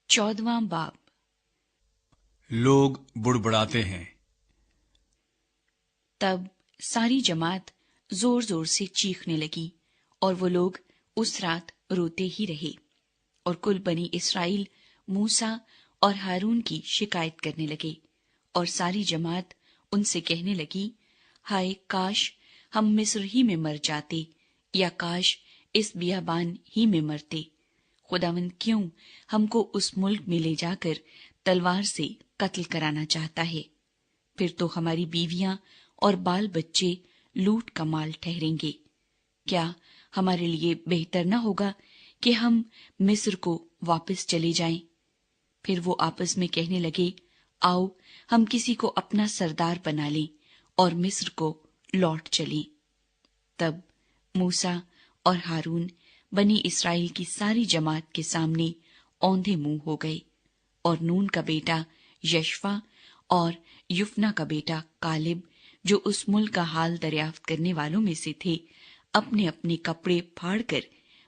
14वां बाब। लोग बुड़बुड़ाते हैं। तब सारी जमात जोर जोर से चीखने लगी और वो लोग उस रात रोते ही रहे। और कुल बनी इस्राएल मूसा और हारून की शिकायत करने लगे। और सारी जमात उनसे कहने लगी, हाय काश हम मिस्र ही में मर जाते, या काश इस बियाबान ही में मरते। खुदावंद क्यों हमको उस मुल्क में ले जाकर तलवार से कत्ल कराना चाहता है? फिर तो हमारी बीवियां और बाल बच्चे लूट का माल ठहरेंगे। क्या हमारे लिए बेहतर न होगा कि हम मिस्र को वापस चले जाएं? फिर वो आपस में कहने लगे, आओ हम किसी को अपना सरदार बना लें और मिस्र को लौट चलें। तब मूसा और हारून बनी इस्राएल की सारी जमात के सामने औंधे मुंह हो गए। और नून का बेटा यशफा और युफना का बेटा कालिब, जो उस मुल्क का हाल दरियाफ्त करने वालों में से थे, अपने अपने कपड़े फाड़कर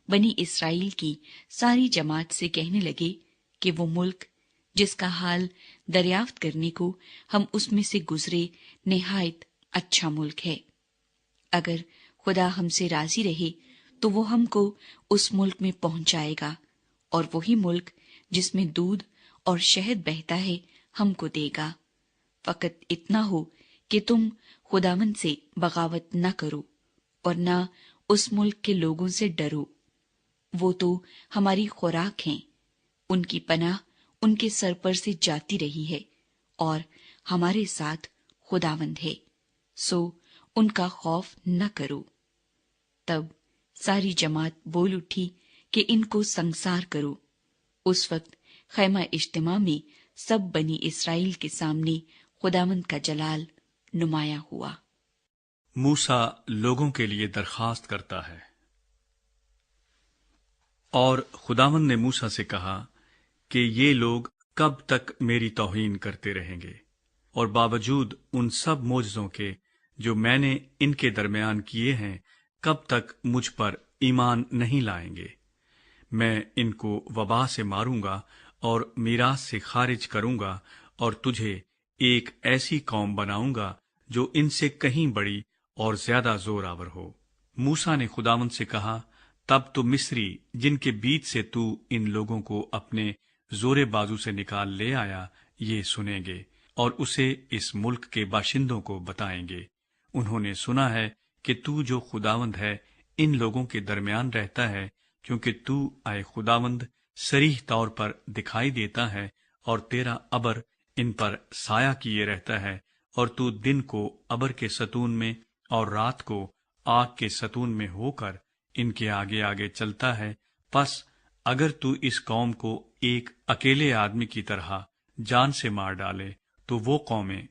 बनी इस्राएल की सारी जमात से कहने लगे कि वो मुल्क जिसका हाल दरियाफ्त करने को हम उसमें से गुजरे निहायत अच्छा मुल्क है। अगर खुदा हमसे राजी रहे तो वो हमको उस मुल्क में पहुंचाएगा, और वही मुल्क जिसमें दूध और शहद बहता है हमको देगा। फकत इतना हो कि तुम खुदावंद से बगावत न करो और न उस मुल्क के लोगों से डरो। वो तो हमारी खुराक हैं, उनकी पनाह उनके सर पर से जाती रही है, और हमारे साथ खुदावंद है, सो उनका खौफ न करो। तब सारी जमात बोल उठी कि इनको संसार करो। उस वक्त खैमा इज्तिमा में सब बनी इस्राएल के सामने खुदावंद का जलाल नुमाया हुआ। मूसा लोगों के लिए दरखास्त करता है। और खुदावंद ने मूसा से कहा कि ये लोग कब तक मेरी तौहीन करते रहेंगे, और बावजूद उन सब मोजज़ों के जो मैंने इनके दरमियान किए हैं, कब तक मुझ पर ईमान नहीं लाएंगे। मैं इनको वबा से मारूंगा और मीरास से खारिज करूंगा, और तुझे एक ऐसी कौम बनाऊंगा जो इनसे कहीं बड़ी और ज्यादा जोरावर हो। मूसा ने खुदावंद से कहा, तब तो मिस्री जिनके बीच से तू इन लोगों को अपने जोरे बाजू से निकाल ले आया, ये सुनेंगे और उसे इस मुल्क के बाशिंदों को बताएंगे। उन्होंने सुना है कि तू जो खुदावंद है इन लोगों के दरमियान रहता है, क्योंकि तू आए खुदावंद सरीह तौर पर दिखाई देता है, और तेरा अबर इन पर साया किए रहता है, और तू दिन को अबर के सतून में और रात को आग के सतून में होकर इनके आगे आगे चलता है। बस अगर तू इस कौम को एक अकेले आदमी की तरह जान से मार डाले, तो वो कौमें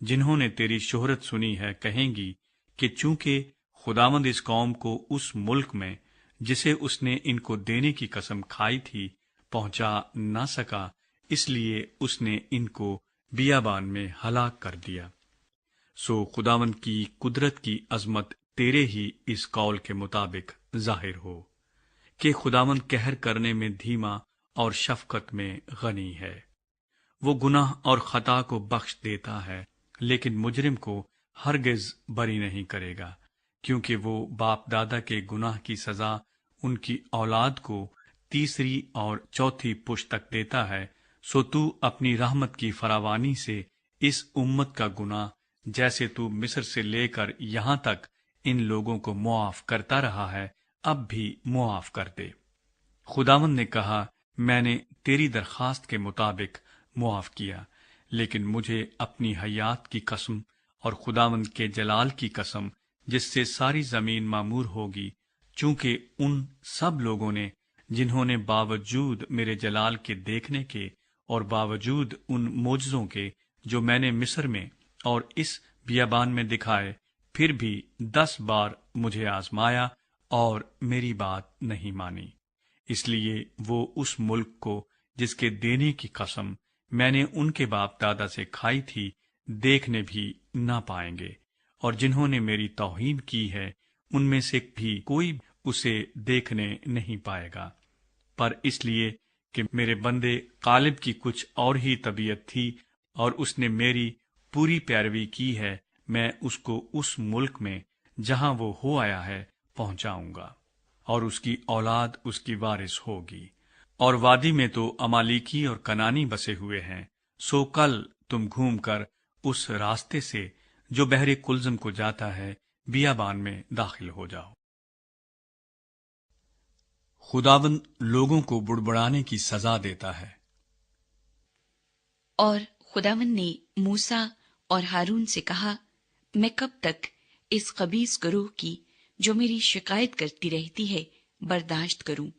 जिन्होंने तेरी शोहरत सुनी है कहेंगी कि चूंकि खुदावंद इस कौम को उस मुल्क में जिसे उसने इनको देने की कसम खाई थी पहुंचा न सका, इसलिए उसने इनको बियाबान में हलाक कर दिया। सो खुदावंद की कुदरत की अजमत तेरे ही इस कौल के मुताबिक जाहिर हो कि खुदावंद कहर करने में धीमा और शफकत में गनी है। वो गुनाह और खता को बख्श देता है, लेकिन मुजरिम को हरगिज बरी नहीं करेगा, क्योंकि वो बाप दादा के गुनाह की सजा उनकी औलाद को तीसरी और चौथी पुश्त तक देता है। सो तू अपनी रहमत की फरावानी से इस उम्मत का गुनाह, जैसे तू मिस्र से लेकर यहाँ तक इन लोगों को मुआफ करता रहा है, अब भी मुआफ कर दे। खुदावंद ने कहा, मैंने तेरी दरखास्त के मुताबिक मुआफ किया, लेकिन मुझे अपनी हयात की कसम और खुदावंद के जलाल की कसम, जिससे सारी जमीन मामूर होगी, चूंकि उन सब लोगों ने जिन्होंने बावजूद मेरे जलाल के देखने के और बावजूद उन मोजज़ों के जो मैंने मिस्र में और इस बियाबान में दिखाए, फिर भी 10 बार मुझे आजमाया और मेरी बात नहीं मानी। इसलिए वो उस मुल्क को जिसके देने की कसम मैंने उनके बाप दादा से खाई थी देखने भी ना पाएंगे, और जिन्होंने मेरी तौहीन की है उनमें से भी कोई उसे देखने नहीं पाएगा। पर इसलिए کہ میرے بندے غالب کی کچھ اور ہی طبیعت تھی اور اس نے میری پوری پیروی کی ہے، میں اس کو اس ملک میں جہاں وہ ہو آیا ہے پہنچاؤں گا، اور اس کی اولاد اس کی وارث ہوگی۔ اور وادی میں تو امالیکی اور کنانی بسے ہوئے ہیں، سو کل تم گھوم کر اس راستے سے جو بحر کلزم کو جاتا ہے بیابان میں داخل ہو جاؤ۔ خداوند لوگوں کو بڑبڑانے کی سزا دیتا ہے۔ اور خداوند نے موسیٰ اور ہارون سے کہا، میں کب تک اس خبیث گروہ کی جو میری شکایت کرتی رہتی ہے برداشت کروں؟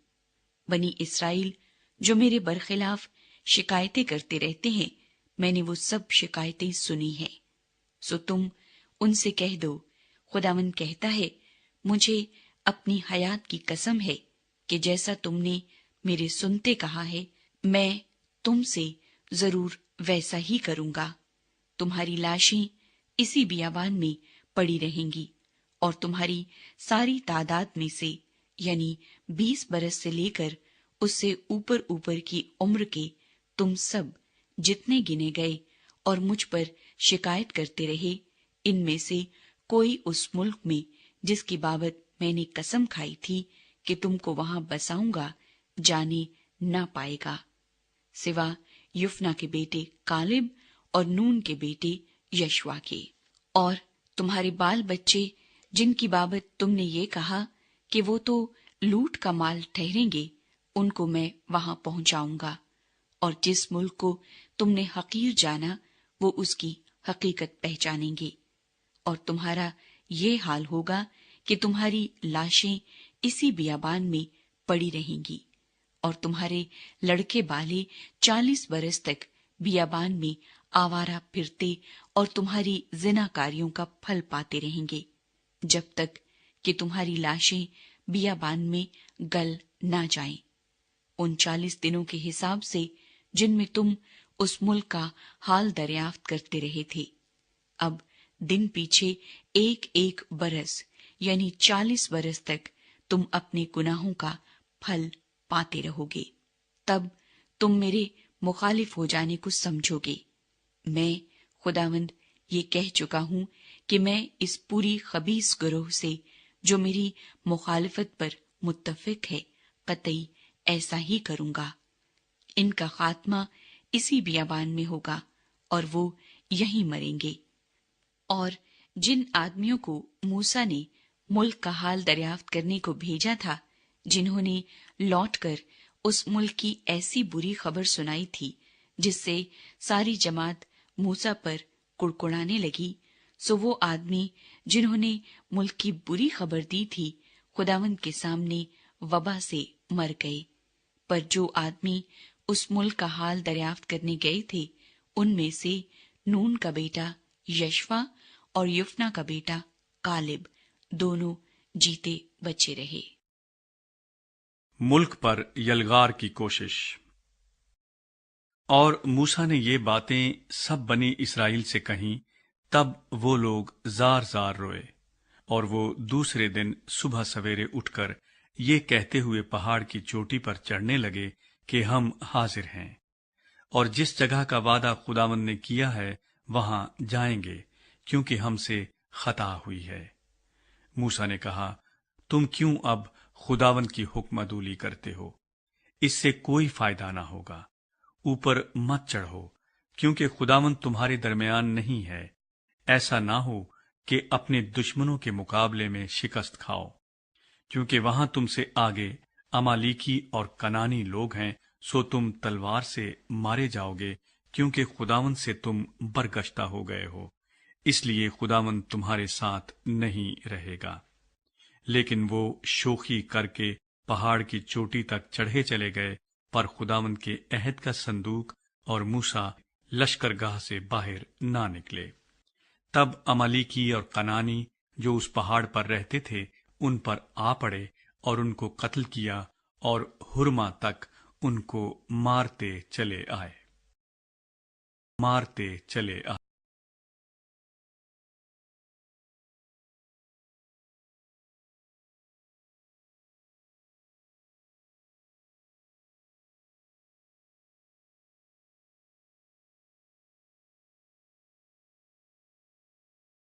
بنی اسرائیل جو میرے برخلاف شکایتیں کرتے رہتے ہیں، میں نے وہ سب شکایتیں سنی ہیں۔ سو تم ان سے کہہ دو، خداوند کہتا ہے، مجھے اپنی حیات کی قسم ہے کہ جیسا تم نے میرے سنتے کہا ہے، میں تم سے ضرور ویسا ہی کروں گا۔ تمہاری لاشیں اسی بیابان میں پڑی رہیں گی، اور تمہاری ساری تعداد میں سے، یعنی 20 برس سے لے کر اس سے اوپر اوپر کی عمر کے تم سب جتنے گنے گئے اور مجھ پر شکایت کرتے رہے، ان میں سے کوئی اس ملک میں جس کی بابت میں نے قسم کھائی تھی کہ تم کو وہاں بساؤں گا جانے نہ پائے گا، سوا یفنا کے بیٹے کالب اور نون کے بیٹے یشوا کے۔ اور تمہارے بال بچے جن کی بابت تم نے یہ کہا کہ وہ تو لوٹ کا مال ٹھہریں گے، ان کو میں وہاں پہنچاؤں گا، اور جس ملک کو تم نے حقیر جانا وہ اس کی حقیقت پہچانیں گے۔ اور تمہارا یہ حال ہوگا کہ تمہاری لاشیں اسی بیابان میں پڑی رہیں گی، اور تمہارے لڑکے بالے 40 برس تک بیابان میں آوارہ پھرتے اور تمہاری زنا کاریوں کا پھل پاتے رہیں گے، جب تک کہ تمہاری لاشیں بیابان میں گل نہ جائیں۔ ان 40 دنوں کے حساب سے جن میں تم اس ملک کا حال دریافت کرتے رہے تھے، اب دن پیچھے 1 برس یعنی 40 برس تک تم اپنے گناہوں کا پھل پاتے رہو گے۔ تب تم میرے مخالف ہو جانے کو سمجھو گے۔ میں خداوند یہ کہہ چکا ہوں کہ میں اس پوری خبیث گروہ سے جو میری مخالفت پر متفق ہے قطعی ایسا ہی کروں گا۔ ان کا خاتمہ اسی بیابان میں ہوگا اور وہ یہیں مریں گے۔ اور جن آدمیوں کو موسیٰ نے ملک کا حال دریافت کرنے کو بھیجا تھا، جنہوں نے لوٹ کر اس ملک کی ایسی بری خبر سنائی تھی جس سے ساری جماعت موسیٰ پر کڑکڑانے لگی، سو وہ آدمی جنہوں نے ملک کی بری خبر دی تھی خداوند کے سامنے وبا سے مر گئے۔ پر جو آدمی اس ملک کا حال دریافت کرنے گئے تھے، ان میں سے نون کا بیٹا یشوا اور یفنا کا بیٹا کالب دونوں جیتے بچے رہے۔ ملک پر یلغار کی کوشش۔ اور موسیٰ نے یہ باتیں سب بنی اسرائیل سے کہیں، تب وہ لوگ زار زار روئے، اور وہ دوسرے دن صبح سویرے اٹھ کر یہ کہتے ہوئے پہاڑ کی چوٹی پر چڑھنے لگے کہ ہم حاضر ہیں، اور جس جگہ کا وعدہ خداوند نے کیا ہے وہاں جائیں گے، کیونکہ ہم سے خطا ہوئی ہے۔ موسیٰ نے کہا، تم کیوں اب خداوند کی حکم عدولی کرتے ہو؟ اس سے کوئی فائدہ نہ ہوگا، اوپر مت چڑھو، کیونکہ خداوند تمہارے درمیان نہیں ہے، ایسا نہ ہو کہ اپنے دشمنوں کے مقابلے میں شکست کھاؤ، کیونکہ وہاں تم سے آگے امالیکی اور کنانی لوگ ہیں، سو تم تلوار سے مارے جاؤ گے، کیونکہ خداوند سے تم برگشتہ ہو گئے ہو، اس لیے خداوند تمہارے ساتھ نہیں رہے گا۔ لیکن وہ شوخی کر کے پہاڑ کی چوٹی تک چڑھے چلے گئے، پر خداوند کے عہد کا صندوق اور موسیٰ لشکرگاہ سے باہر نہ نکلے۔ تب امالیکی اور کنانی جو اس پہاڑ پر رہتے تھے ان پر آ پڑے اور ان کو قتل کیا، اور ہرما تک ان کو مارتے چلے آئے۔